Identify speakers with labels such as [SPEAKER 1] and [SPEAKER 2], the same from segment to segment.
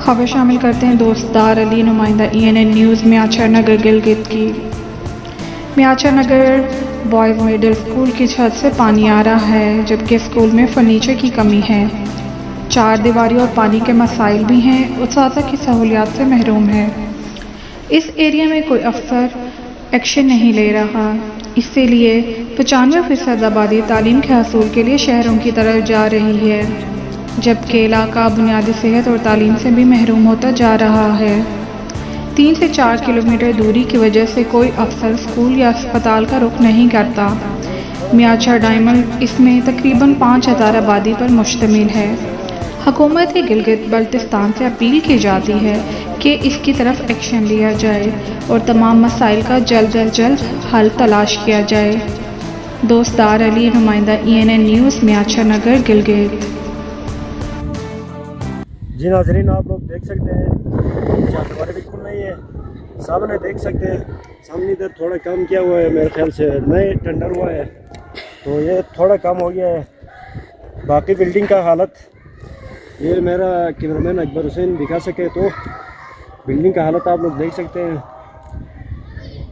[SPEAKER 1] खबर शामिल करते हैं दोस्तदार अली नुमाइंदा ENN न्यूज़ मियाँचर नगर गिलगित की। मियाँचर नगर बॉयज़ मिडिल स्कूल की छत से पानी आ रहा है, जबकि स्कूल में फर्नीचर की कमी है। चार दीवारी और पानी के मसाइल भी हैं, उस्तादा की सहूलियात से महरूम है। इस एरिया में कोई अफसर एक्शन नहीं ले रहा, इसीलिए 95% आबादी तालीम के हसूल के लिए शहरों की तरफ जा रही है, जबकि इलाका बुनियादी सेहत और तालीम से भी महरूम होता जा रहा है। 3 से 4 किलोमीटर दूरी की वजह से कोई अफसर स्कूल या अस्पताल का रुख नहीं करता। मियाँचर डायमंड इसमें तकरीबन 5000 आबादी पर मुश्तमिल है। हुकूमत गिलगित बल्तिस्तान से अपील की जाती है कि इसकी तरफ एक्शन लिया जाए और तमाम मसाइल का जल्द अज जल्द हल तलाश किया जाए। दोस्तदार अली नुमाइंदा ENN न्यूज़ मियाँचर नगर गिलगित।
[SPEAKER 2] जी नाज़रीन, आप लोग देख सकते हैं चादर बिल्कुल नहीं है, सामने देख सकते हैं। सामने इधर थोड़ा काम किया हुआ है, मेरे ख्याल से नए टेंडर हुआ है तो ये थोड़ा काम हो गया है। बाकी बिल्डिंग का हालत ये मेरा कैमरामैन अकबर हुसैन दिखा सके तो बिल्डिंग का हालत आप लोग देख सकते हैं।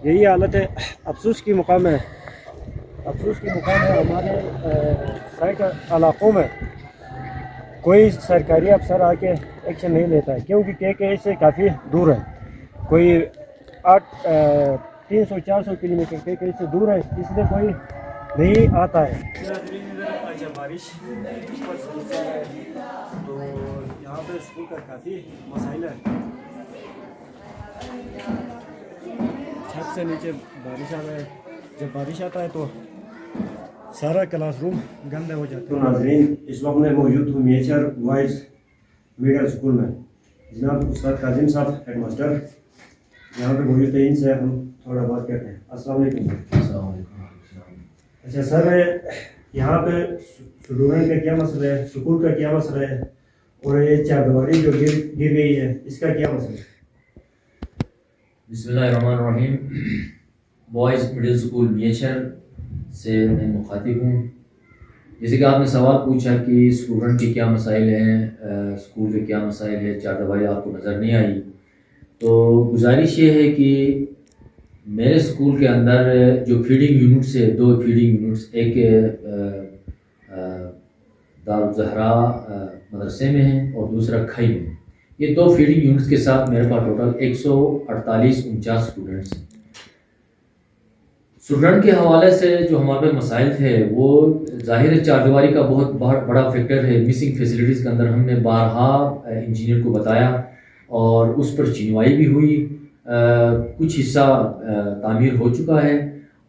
[SPEAKER 2] यही हालत है। अफसोस की मुकाम है, अफसोस की मुकाम है हमारे साइड इलाकों में कोई सरकारी अफसर आके एक्शन नहीं लेता है, क्योंकि के से काफ़ी दूर है। कोई 300-400 किलोमीटर के से दूर है, इसलिए कोई नहीं आता है। अच्छा, बारिश तो यहाँ पे स्कूल का काफ़ी मसाइल है। छत से नीचे बारिश आ रहा है, जब बारिश आता है तो सारा क्लासरूम गंदे हो जाते हैं। नाज़रीन, इस वक्त मैं मौजूद हूँ मियाँचर बॉयज़ मिडिल स्कूल में। जनाब उस्ताद काजिम साहब हेड मास्टर यहाँ पे मौजूद है, इनसे हम थोड़ा बात करते हैं। अस्सलाम वालेकुम। अच्छा सर, यहाँ पे स्टूडेंट का क्या मसला है, स्कूल का क्या मसला है, और ये चारदीवारी जो गिर गई है इसका क्या मसला है?
[SPEAKER 3] बिस्मिल्लाहिर्रहमानिर्रहीम। बॉयज़ मिडिल स्कूल मियाँचर से मैं मुखातिब हूँ। जैसे कि आपने सवाल पूछा कि स्टूडेंट के क्या मसाइल हैं, स्कूल के क्या मसाइल हैं, चारदीवारी आपको नज़र नहीं आई, तो गुजारिश ये है कि मेरे स्कूल के अंदर जो फीडिंग यूनिट्स है, 2 फीडिंग यूनिट्स, एक दारुल ज़हरा मदरसे में है और दूसरा खई में। ये 2 फीडिंग यूनिट्स के साथ मेरे पास टोटल 148-49 स्टूडेंट्स हैं। स्टूडेंट के हवाले से जो हमारे मसाइल थे वो ज़ाहिर है चारदीवारी का बहुत बड़ा फैक्टर है। मिसिंग फैसिलिटीज़ के अंदर हमने बारहा इंजीनियर को बताया और उस पर चिनवाई भी हुई। कुछ हिस्सा तामीर हो चुका है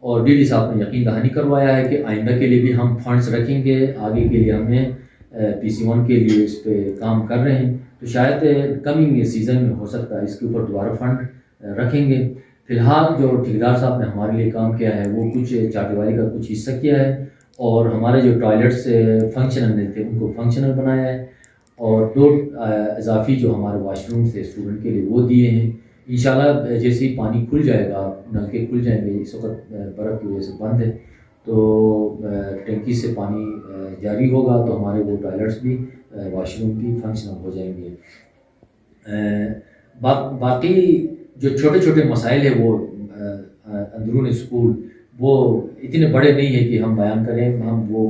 [SPEAKER 3] और DD साहब ने यकीन दहानी करवाया है कि आइंदा के लिए भी हम फंड्स रखेंगे। आगे के लिए हमें PC1 के लिए इस पे काम कर रहे हैं, तो शायद कमिंग सीज़न में हो सकता है इसके ऊपर दोबारा फंड रखेंगे। फ़िलहाल जो ठेकेदार साहब ने हमारे लिए काम किया है वो कुछ चारदीवारी का कुछ हिस्सा किया है और हमारे जो टॉयलेट्स फंक्शनल नहीं थे उनको फंक्शनल बनाया है और 2 इजाफी जो हमारे वाशरूम थे स्टूडेंट के लिए वो दिए हैं। इंशाल्लाह जैसे ही पानी खुल जाएगा, नलके खुल जाएंगे, इस वक्त बर्फ़ की वजह से बंद है, तो टंकी से पानी जारी होगा तो हमारे वो टॉयलेट्स भी वाशरूम भी फंक्शनल हो जाएंगे। बाकी जो छोटे छोटे मसाइल है वो अंदरून स्कूल वो इतने बड़े नहीं है कि हम बयान करें। हम वो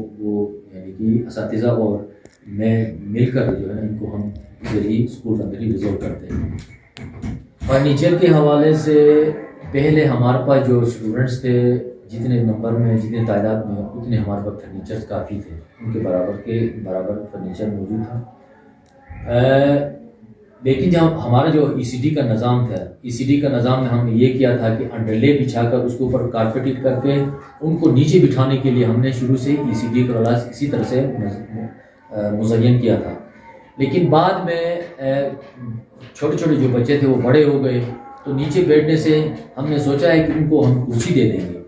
[SPEAKER 3] यानी कि असातिज़ा और मैं मिलकर जो है ना इनको हम इधर ही स्कूल के अंदर ही रिजॉल्व करते हैं। फर्नीचर के हवाले से पहले हमारे पास जो स्टूडेंट्स थे, जितने नंबर में जितने तादाद में उतने हमारे पास फर्नीचर काफ़ी थे, उनके बराबर फर्नीचर मौजूद था। लेकिन जब हमारा जो ECD का निज़ाम था, ECD का निज़ाम में हमने ये किया था कि अंडरले बिछाकर उसके ऊपर कारपेटेड करके उनको नीचे बिठाने के लिए हमने शुरू से ECD का क्लास इसी तरह से मुज़य्यन किया था। लेकिन बाद में छोटे छोटे जो बच्चे थे वो बड़े हो गए, तो नीचे बैठने से हमने सोचा है कि उनको हम कुर्सी दे देंगे।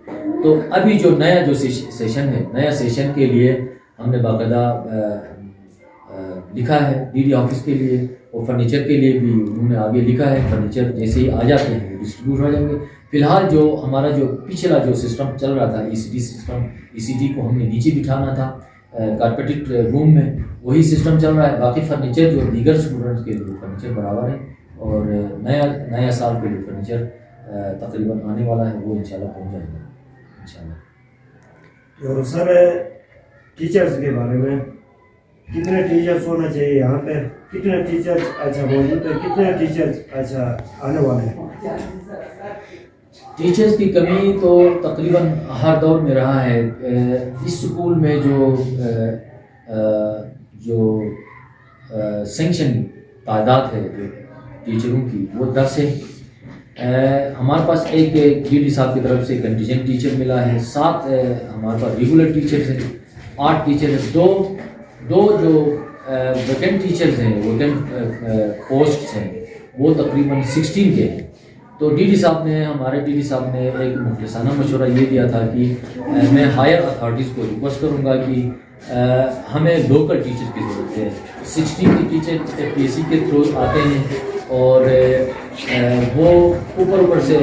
[SPEAKER 3] तो अभी जो नया जो सेशन है, नया सेशन के लिए हमने बाकायदा लिखा है DD ऑफिस के लिए और फर्नीचर के लिए भी उन्होंने आगे लिखा है। फर्नीचर जैसे ही आ जाते हैं वो डिस्ट्रीब्यूट हो जाएंगे। फ़िलहाल जो हमारा जो पिछला जो सिस्टम चल रहा था ECD सिस्टम, ECD को हमने नीचे बिठाना था कारपेटेड रूम में वही सिस्टम चल रहा है। बाकी फर्नीचर जो दीगर स्टूडेंट्स के लिए फर्नीचर बराबर है और नया साल के लिए फर्नीचर तकरीबन आने वाला है, वो इंशाल्लाह पहुंच जाएगा इंशाल्लाह।
[SPEAKER 2] तो सर टीचर्स के बारे में कितने टीचर्स होना चाहिए यहाँ पे, कितने टीचर्स अच्छा मौजूद है, कितने टीचर्स अच्छा आने वाले हैं?
[SPEAKER 3] टीचर्स की कमी तो तकरीबन हर दौर में रहा है। इस स्कूल में जो सेंक्शन तादाद है जो टीचरों की वो 10 है। हमारे पास एक डीडी साहब की तरफ से कंटीजेंट टीचर मिला है, 7 हमारे पास रेगुलर टीचर्स हैं, 8 टीचर हैं, दो जो वैकेंट टीचर्स हैं, वैकेंट पोस्ट हैं वो तकरीबन 16 के हैं। तो हमारे डीडी साहब ने एक मुख्तसाना मशवरा ये दिया था कि मैं हायर अथॉरिटीज़ को रिक्वेस्ट करूँगा कि हमें लोकल टीचर की ज़रूरत है। 16 के टीचर FPSC के थ्रू आते हैं और वो ऊपर से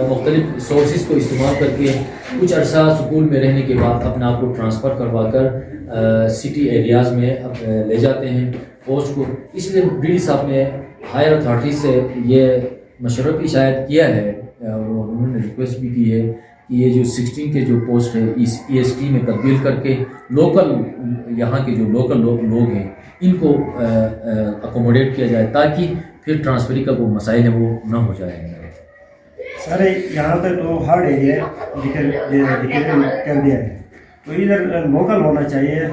[SPEAKER 3] मुख्तलिफ सोर्सेज को इस्तेमाल करके कुछ अरसा स्कूल में रहने के बाद अपने आप को ट्रांसफ़र करवा कर सिटी एरियाज़ में ले जाते हैं पोस्ट को। इसलिए डीडी साहब ने हायर अथॉरिटीज़ से ये मशवरा भी शायद किया है और उन्होंने रिक्वेस्ट भी की है कि ये जो 16 के जो पोस्ट है इस EST में तब्दील करके लोकल यहाँ के जो लोकल लोग हैं इनको अकोमोडेट किया जाए ताकि फिर ट्रांसफरी का वो मसाइल है वो ना हो जाए।
[SPEAKER 2] सर यहाँ पे तो हार्ड एरिया कर दिया है, तो इधर लोकल होना चाहिए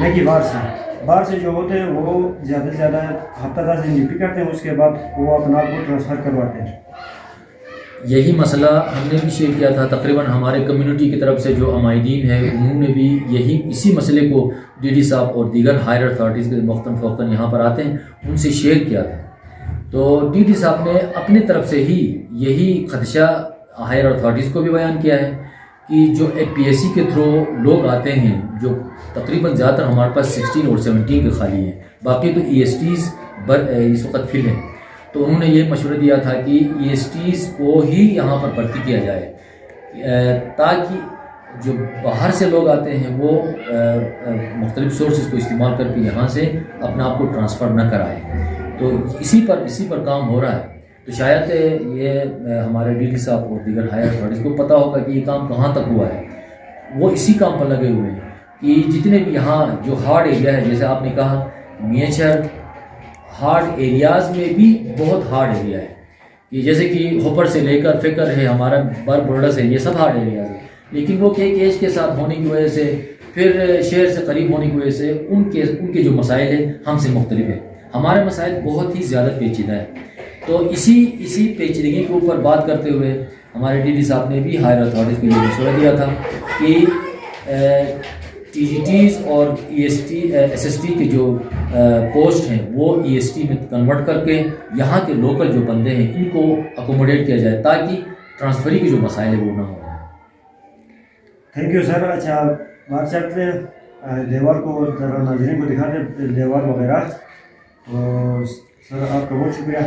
[SPEAKER 2] न कि बाहर से जो होते हैं वो ज़्यादा से ज़्यादा हफ्ता 10 दिन ड्यूटी करते हैं, उसके बाद वो अपना आप को ट्रांसफ़र करवाते हैं।
[SPEAKER 3] यही मसला हमने भी शेयर किया था। तकरीबन हमारे कम्युनिटी की तरफ से जो अमायदीन है उन्होंने भी इसी मसले को डीडी साहब और दीगर हायर अथॉरिटीज़ के वक्तन यहाँ पर आते हैं उनसे शेयर किया था। तो डीडी साहब ने अपनी तरफ से ही यही खदशा हायर अथॉरिटीज़ को भी बयान किया है कि जो FPSC के थ्रू लोग आते हैं जो तकरीबन ज़्यादातर हमारे पास 16 और 17 के खाली हैं, बाकी तो ESTs इस वक्त फिल हैं। तो उन्होंने ये मशवरा दिया था कि ESTs को ही यहाँ पर भर्ती किया जाए ताकि जो बाहर से लोग आते हैं वो मुख्तलिफ सोर्सेज को इस्तेमाल करके यहाँ से अपने आप को ट्रांसफ़र न कराएं। तो इसी पर काम हो रहा है। तो शायद ये हमारे डीडी साहब और दीगर हायर अथॉरिटीज़ को पता होगा कि ये काम कहाँ तक हुआ है। वो इसी काम पर लगे हुए हैं कि जितने भी यहाँ जो हार्ड एरिया है, जैसे आपने कहा मियाँचर हार्ड एरियाज़ में भी बहुत हार्ड एरिया है कि जैसे कि होपर से लेकर फिकर है, हमारा बरबोर्डस है, ये सब हार्ड एरियाज़ है। लेकिन वो एक एज के साथ होने की वजह से फिर शहर से करीब होने की वजह से उनके जो मसाइल हैं हमसे मुख्तलिफ है। हमारे मसाइल बहुत ही ज़्यादा पेचीदा है। तो इसी पेचीदगी के ऊपर बात करते हुए हमारे डीडी साहब ने भी हायर अथॉरिटीज़ को ये मशवरा दिया था कि TGTs और SST के जो पोस्ट हैं वो EST में कन्वर्ट करके यहाँ के लोकल जो बंदे हैं इनको अकोमोडेट किया जाए ताकि ट्रांसफरी के जो मसाइल है वो ना हो।
[SPEAKER 2] Thank you sir. अच्छा बात करते हैं देवार को, ज़रा नाज़रीन को दिखा दें देवार वगैरह। तो सर आपका बहुत शुक्रिया।